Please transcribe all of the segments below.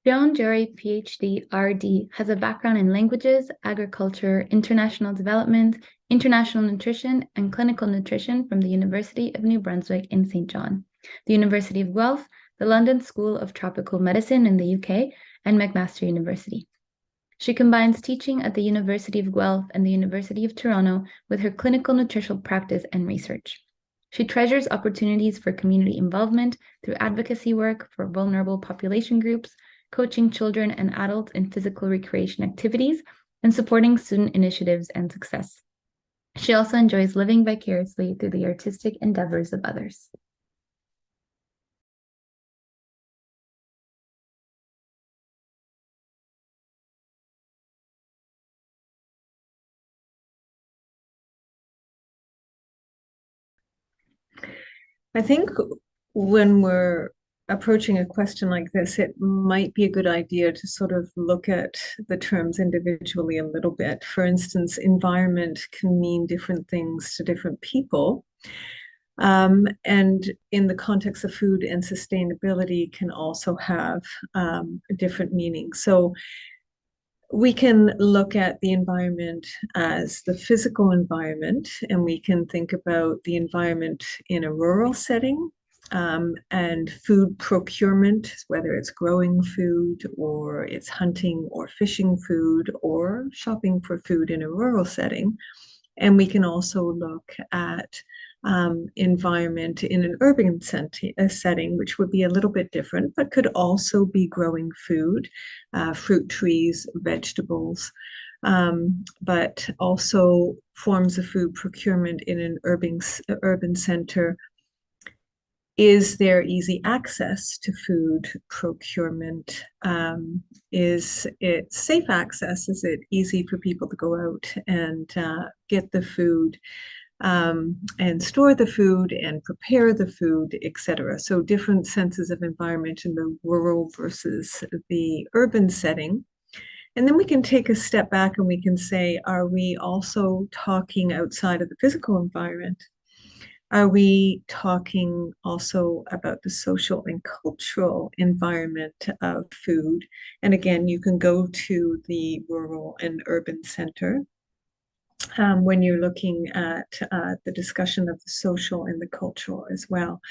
Joan Jory PhD RD has a background in languages, agriculture, international development, international nutrition, and clinical nutrition from the University of New Brunswick in St. John, the University of Guelph, the London School of Tropical Medicine in the UK, and McMaster University. She combines teaching at the University of Guelph and the University of Toronto with her clinical nutritional practice and research. She treasures opportunities for community involvement through advocacy work for vulnerable population groups, coaching children and adults in physical recreation activities, and supporting student initiatives and success. She also enjoys living vicariously through the artistic endeavors of others. I think when we're approaching a question like this, it might be a good idea to sort of look at the terms individually a little bit. For instance, environment can mean different things to different people. And in the context of food and sustainability can also have different meanings. So we can look at the environment as the physical environment, and we can think about the environment in a rural setting, and food procurement, whether it's growing food or it's hunting or fishing food or shopping for food in a rural setting. And we can also look at environment in an urban setting, which would be a little bit different, but could also be growing food, fruit trees, vegetables, but also forms of food procurement in an urban center. Is there easy access to food procurement? Is it safe access? Is it easy for people to go out and get the food and store the food and prepare the food, etc.? So different senses of environment in the rural versus the urban setting. And then we can take a step back and we can say, are we also talking outside of the physical environment? Are we talking also about the social and cultural environment of food? And again, you can go to the rural and urban center when you're looking at the discussion of the social and the cultural as well.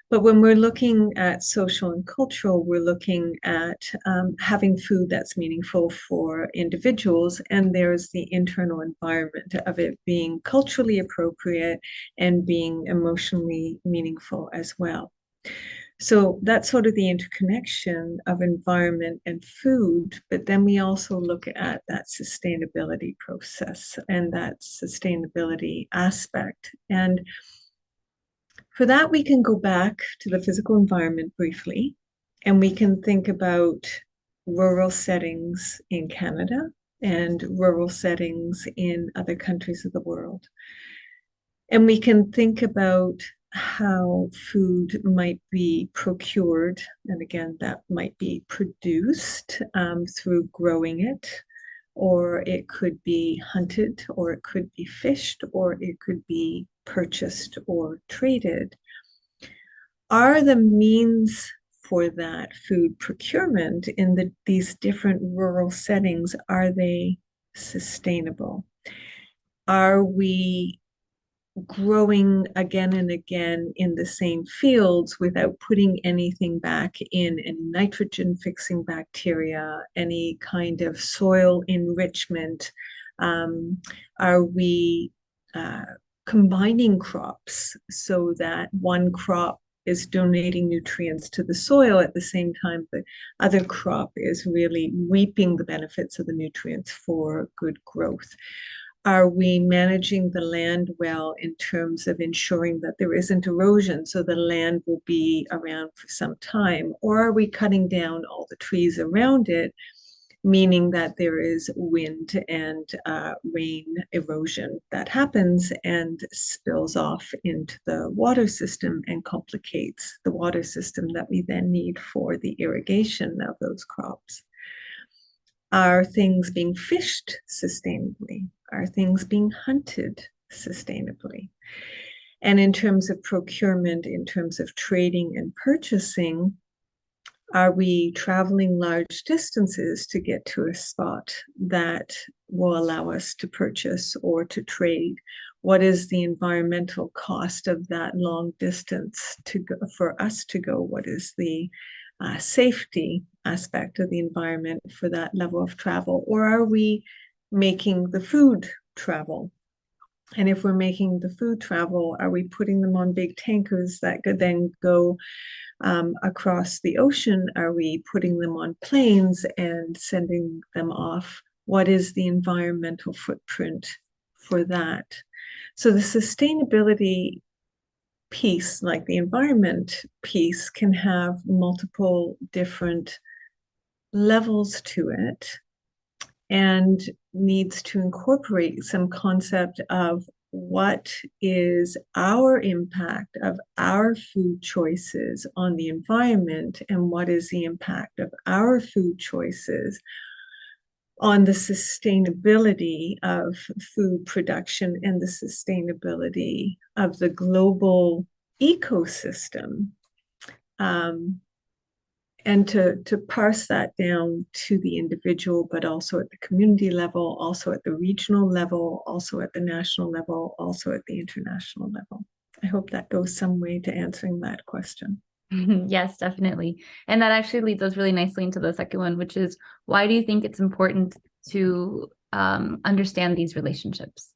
But when we're looking at social and cultural, we're looking at having food that's meaningful for individuals, and there's the internal environment of it being culturally appropriate and being emotionally meaningful as well. So that's sort of the interconnection of environment and food, but then we also look at that sustainability process and that sustainability aspect. And for that, we can go back to the physical environment briefly, and we can think about rural settings in Canada and rural settings in other countries of the world. And we can think about how food might be procured, and again, that might be produced through growing it, or it could be hunted, or it could be fished, or it could be purchased or traded. Are the means for that food procurement in these different rural settings, are they sustainable? Are we growing again and again in the same fields without putting anything back in, any nitrogen fixing bacteria, any kind of soil enrichment? Are we combining crops so that one crop is donating nutrients to the soil at the same time the other crop is really reaping the benefits of the nutrients for good growth? Are we managing the land well in terms of ensuring that there isn't erosion so the land will be around for some time? Or are we cutting down all the trees around it, meaning that there is wind and rain erosion that happens and spills off into the water system and complicates the water system that we then need for the irrigation of those crops? Are things being fished sustainably? Are things being hunted sustainably? And in terms of procurement, in terms of trading and purchasing, Are we traveling large distances to get to a spot that will allow us to purchase or to trade? What is the environmental cost of that long distance to go, for us to go? What is the safety aspect of the environment for that level of travel? Or are we making the food travel? And if we're making the food travel, are we putting them on big tankers that could then go across the ocean? Are we putting them on planes and sending them off? What is the environmental footprint for that? So the sustainability piece, like the environment piece, can have multiple different levels to it and needs to incorporate some concept of what is our impact of our food choices on the environment, and what is the impact of our food choices on the sustainability of food production and the sustainability of the global ecosystem. And to parse that down to the individual, but also at the community level, also at the regional level, also at the national level, also at the international level. I hope that goes some way to answering that question. Yes, definitely. And that actually leads us really nicely into the second one, which is, why do you think it's important to understand these relationships?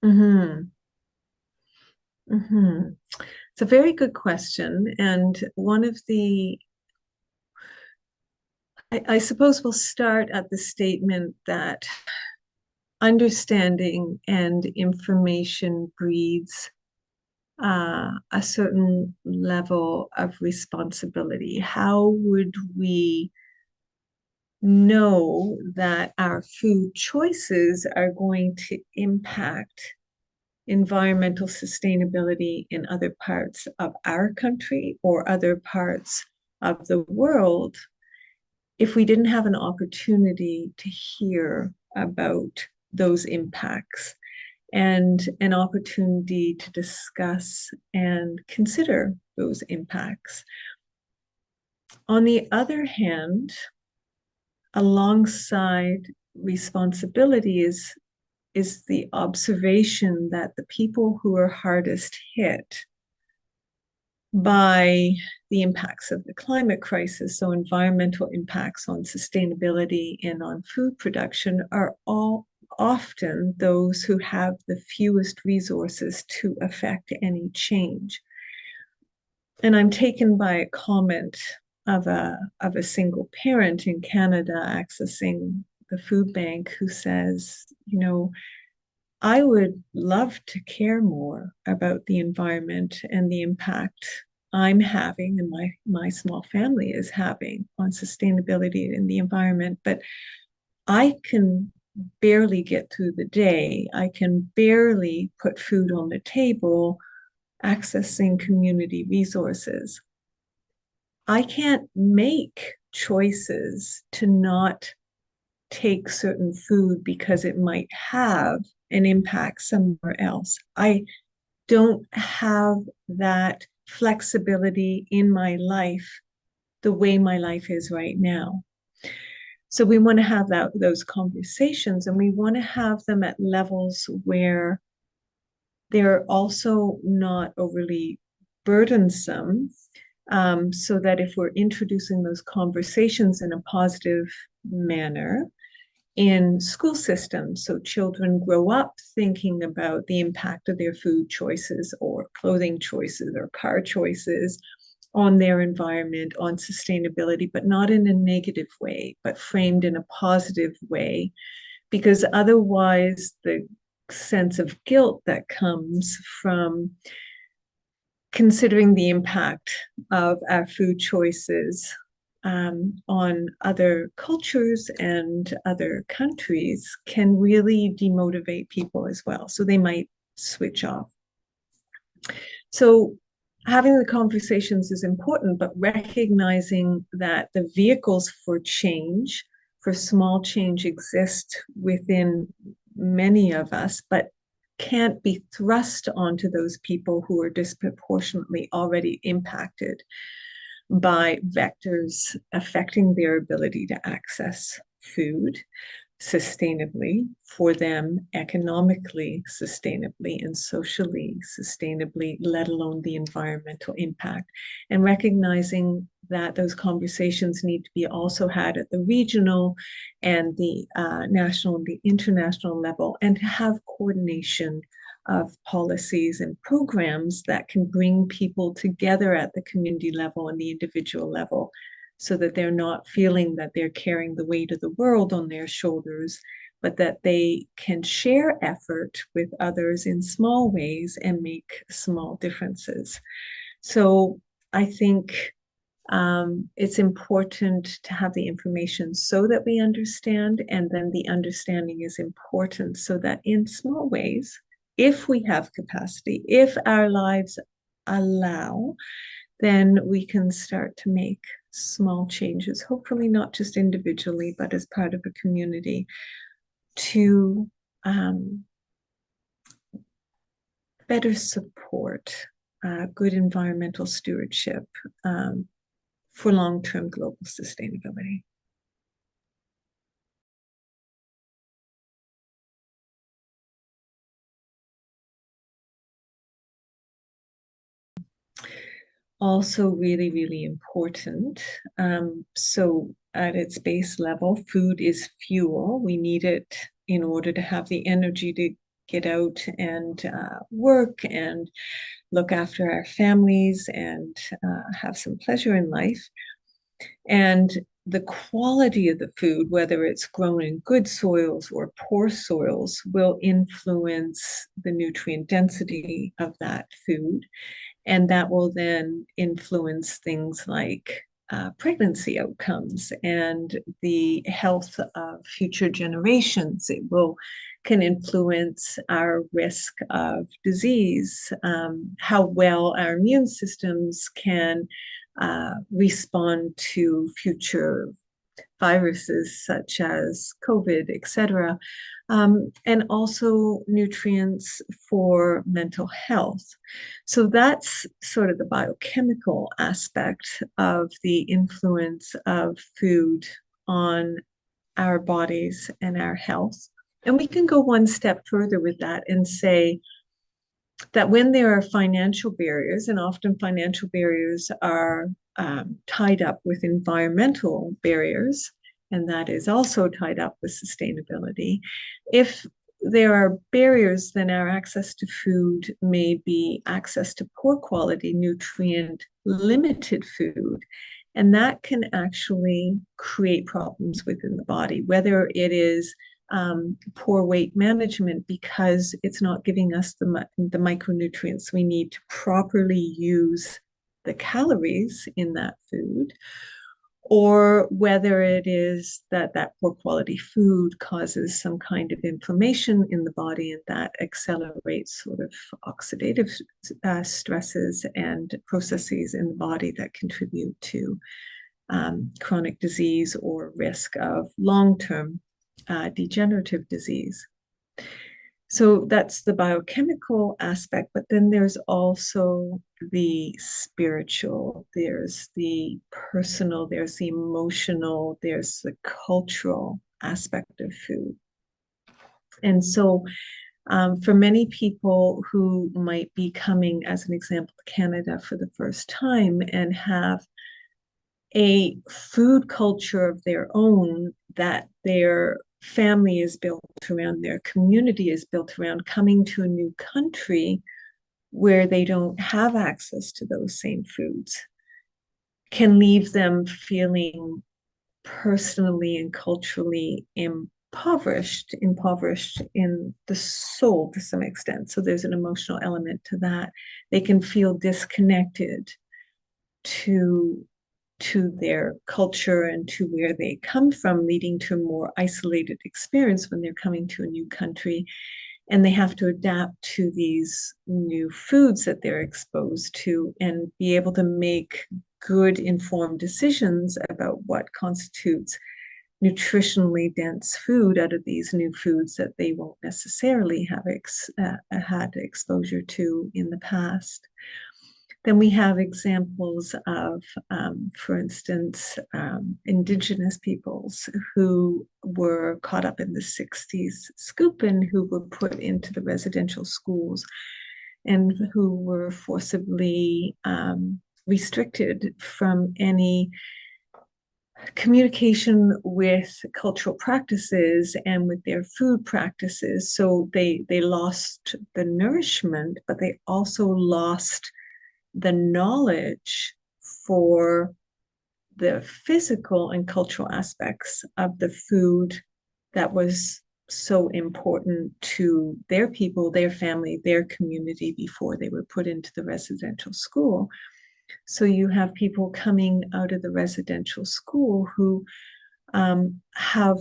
Mm-hmm. Mm-hmm. It's a very good question. And one of the I suppose we'll start at the statement that understanding and information breeds a certain level of responsibility. How would we know that our food choices are going to impact environmental sustainability in other parts of our country or other parts of the world if we didn't have an opportunity to hear about those impacts and an opportunity to discuss and consider those impacts? On the other hand, alongside responsibility is the observation that the people who are hardest hit by the impacts of the climate crisis, so environmental impacts on sustainability and on food production, are all often those who have the fewest resources to affect any change. And I'm taken by a comment of a single parent in Canada accessing the food bank who says, I would love to care more about the environment and the impact I'm having and my small family is having on sustainability in the environment, but I can barely get through the day. I can barely put food on the table, accessing community resources. I can't make choices to not take certain food because it might have an impact somewhere else. I don't have that flexibility in my life the way my life is right now. So we want to have those conversations, and we want to have them at levels where they're also not overly burdensome, so that if we're introducing those conversations in a positive manner in school systems, so children grow up thinking about the impact of their food choices or clothing choices or car choices on their environment, on sustainability, but not in a negative way, but framed in a positive way, because otherwise the sense of guilt that comes from considering the impact of our food choices on other cultures and other countries can really demotivate people as well. So they might switch off. So having the conversations is important, but recognizing that the vehicles for change, for small change, exist within many of us, but can't be thrust onto those people who are disproportionately already impacted by vectors affecting their ability to access food sustainably for them, economically sustainably, and socially sustainably, let alone the environmental impact. And recognizing that those conversations need to be also had at the regional and the national and the international level, and to have coordination of policies and programs that can bring people together at the community level and the individual level, so that they're not feeling that they're carrying the weight of the world on their shoulders, but that they can share effort with others in small ways and make small differences. So I think it's important to have the information so that we understand, and then the understanding is important so that in small ways, if we have capacity, if our lives allow, then we can start to make small changes, hopefully not just individually, but as part of a community, to better support good environmental stewardship for long-term global sustainability. Also really, really important. So at its base level, food is fuel. We need it in order to have the energy to get out and work and look after our families and have some pleasure in life. And the quality of the food, whether it's grown in good soils or poor soils, will influence the nutrient density of that food. And that will then influence things like pregnancy outcomes and the health of future generations. It can influence our risk of disease, how well our immune systems can respond to future viruses such as COVID, etc., and also nutrients for mental health. So that's sort of the biochemical aspect of the influence of food on our bodies and our health. And we can go one step further with that and say that when there are financial barriers, and often financial barriers are tied up with environmental barriers, and that is also tied up with sustainability. If there are barriers, then our access to food may be access to poor quality, nutrient limited food. And that can actually create problems within the body, whether it is poor weight management because it's not giving us the micronutrients we need to properly use the calories in that food, or whether it is that poor quality food causes some kind of inflammation in the body, and that accelerates sort of oxidative stresses and processes in the body that contribute to chronic disease or risk of long-term degenerative disease. So that's the biochemical aspect, but then there's also the spiritual, there's the personal, there's the emotional, there's the cultural aspect of food. And so for many people who might be coming, as an example, to Canada for the first time and have a food culture of their own that their family is built around, their community is built around, coming to a new country where they don't have access to those same foods can leave them feeling personally and culturally impoverished in the soul to some extent. So there's an emotional element to that. They can feel disconnected to their culture and to where they come from, leading to a more isolated experience when they're coming to a new country. And they have to adapt to these new foods that they're exposed to and be able to make good informed decisions about what constitutes nutritionally dense food out of these new foods that they won't necessarily have had exposure to in the past. Then we have examples of, for instance, Indigenous peoples who were caught up in the 60s scoop and who were put into the residential schools and who were forcibly restricted from any communication with cultural practices and with their food practices. So they lost the nourishment, but they also lost the knowledge for the physical and cultural aspects of the food that was so important to their people, their family, their community before they were put into the residential school. So you have people coming out of the residential school who have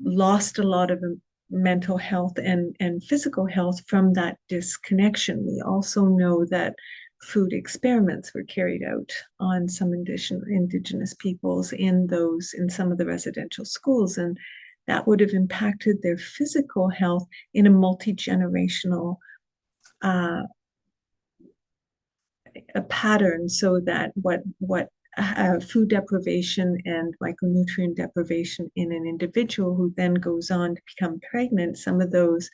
lost a lot of mental health and physical health from that disconnection. We also know that food experiments were carried out on some indigenous peoples in some of the residential schools, and that would have impacted their physical health in a multi-generational a pattern, so that what food deprivation and micronutrient deprivation in an individual who then goes on to become pregnant, some of those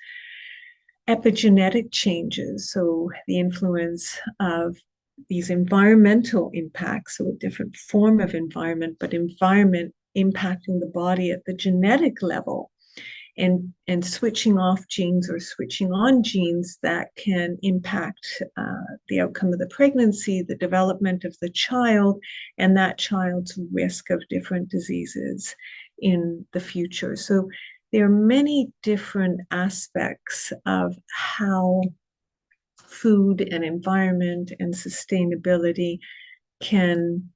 epigenetic changes, so the influence of these environmental impacts, so a different form of environment, but environment impacting the body at the genetic level, and switching off genes or switching on genes that can impact the outcome of the pregnancy, the development of the child, and that child's risk of different diseases in the future. So there are many different aspects of how food and environment and sustainability can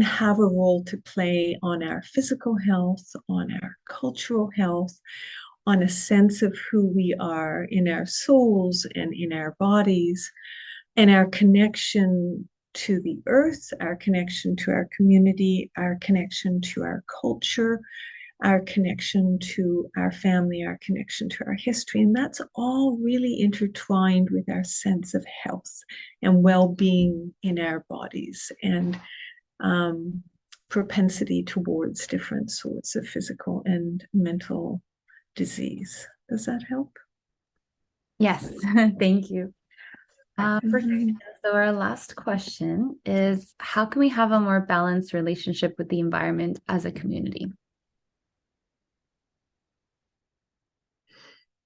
have a role to play on our physical health, on our cultural health, on a sense of who we are in our souls and in our bodies, and our connection to the earth, our connection to our community, our connection to our culture, our connection to our family, our connection to our history. And that's all really intertwined with our sense of health and well-being in our bodies, and propensity towards different sorts of physical and mental disease. Does that help? Yes, thank you. Perfect. So our last question is, how can we have a more balanced relationship with the environment as a community?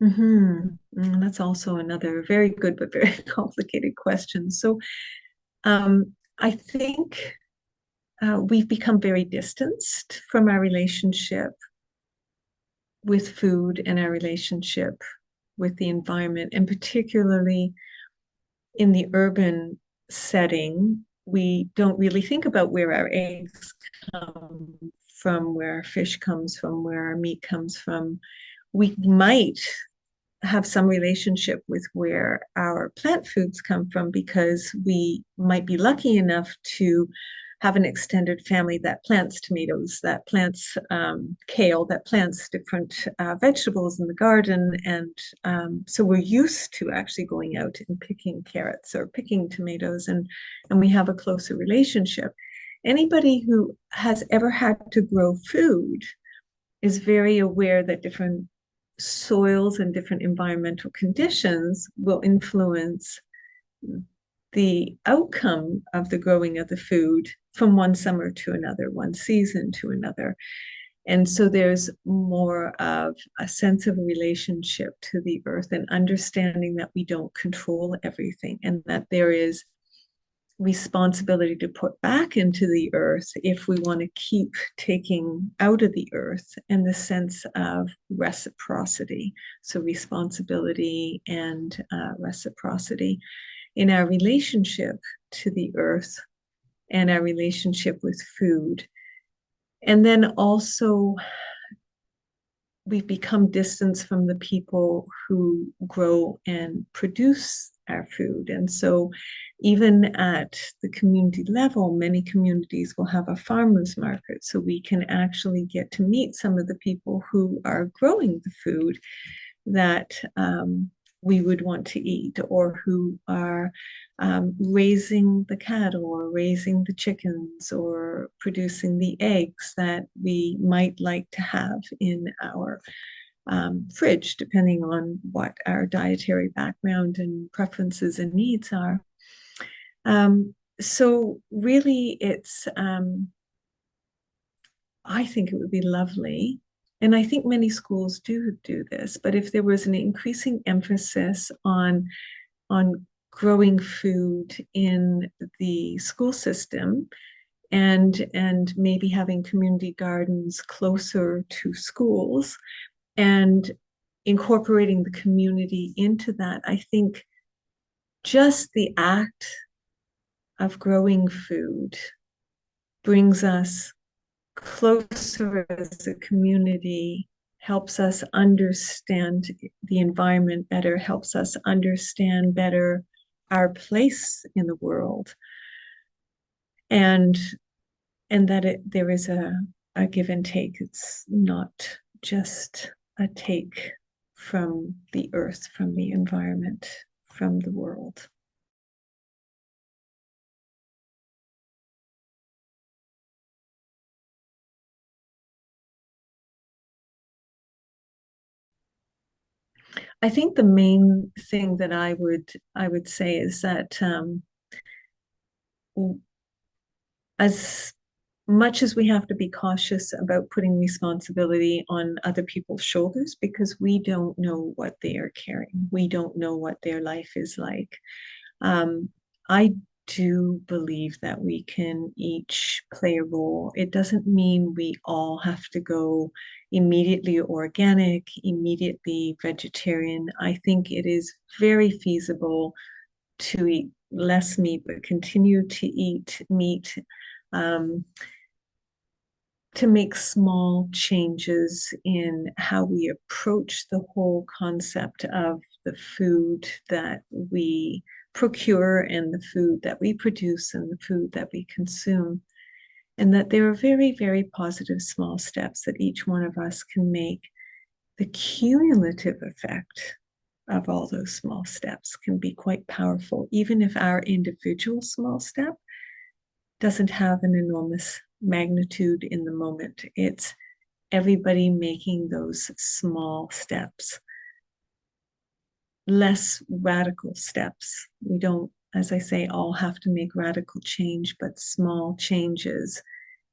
That's also another very good but very complicated question. So I think we've become very distanced from our relationship with food and our relationship with the environment, and particularly in the urban setting, we don't really think about where our eggs come from, where our fish comes from, where our meat comes from. We might have some relationship with where our plant foods come from, because we might be lucky enough to have an extended family that plants tomatoes, that plants kale, that plants different vegetables in the garden. And so we're used to actually going out and picking carrots or picking tomatoes, and we have a closer relationship. Anybody who has ever had to grow food is very aware that different soils and different environmental conditions will influence the outcome of the growing of the food from one summer to another, one season to another. And so there's more of a sense of a relationship to the earth, and understanding that we don't control everything, and that there is responsibility to put back into the earth if we want to keep taking out of the earth, and the sense of reciprocity. So responsibility and reciprocity in our relationship to the earth and our relationship with food. And then also, we've become distanced from the people who grow and produce our food. And so even at the community level, many communities will have a farmers market, so we can actually get to meet some of the people who are growing the food that we would want to eat, or who are raising the cattle or raising the chickens or producing the eggs that we might like to have in our fridge, depending on what our dietary background and preferences and needs are. So really, I think it would be lovely, and I think many schools do this, but if there was an increasing emphasis on growing food in the school system, and maybe having community gardens closer to schools and incorporating the community into that, I think just the act of growing food brings us closer as a community, helps us understand the environment better, helps us understand better our place in the world, and that there is a give and take. It's not just a take from the earth, from the environment, from the world. I think the main thing that I would say is that as much as we have to be cautious about putting responsibility on other people's shoulders, because we don't know what they are carrying, we don't know what their life is like. I do believe that we can each play a role. It doesn't mean we all have to go immediately organic, immediately vegetarian. I think it is very feasible to eat less meat, but continue to eat meat, to make small changes in how we approach the whole concept of the food that we procure and the food that we produce and the food that we consume. And that there are very, very positive small steps that each one of us can make. The cumulative effect of all those small steps can be quite powerful, even if our individual small step doesn't have an enormous magnitude in the moment. It's everybody making those small steps, less radical steps. We don't, as I say, all have to make radical change, but small changes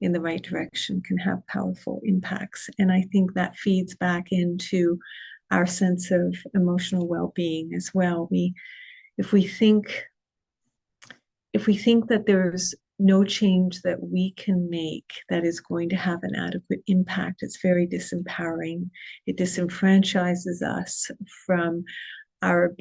in the right direction can have powerful impacts. And I think that feeds back into our sense of emotional well-being as well. If we think that there's no change that we can make that is going to have an adequate impact, it's very disempowering. It disenfranchises us from our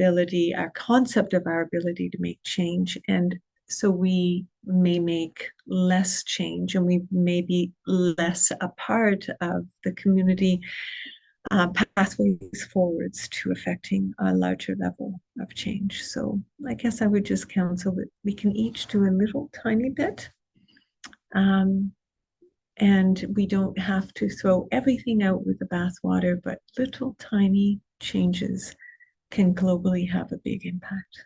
concept of our ability to make change. And so we may make less change, and we may be less a part of the community pathways forwards to affecting a larger level of change. So I guess I would just counsel that we can each do a little tiny bit, and we don't have to throw everything out with the bathwater, but little tiny changes can globally have a big impact.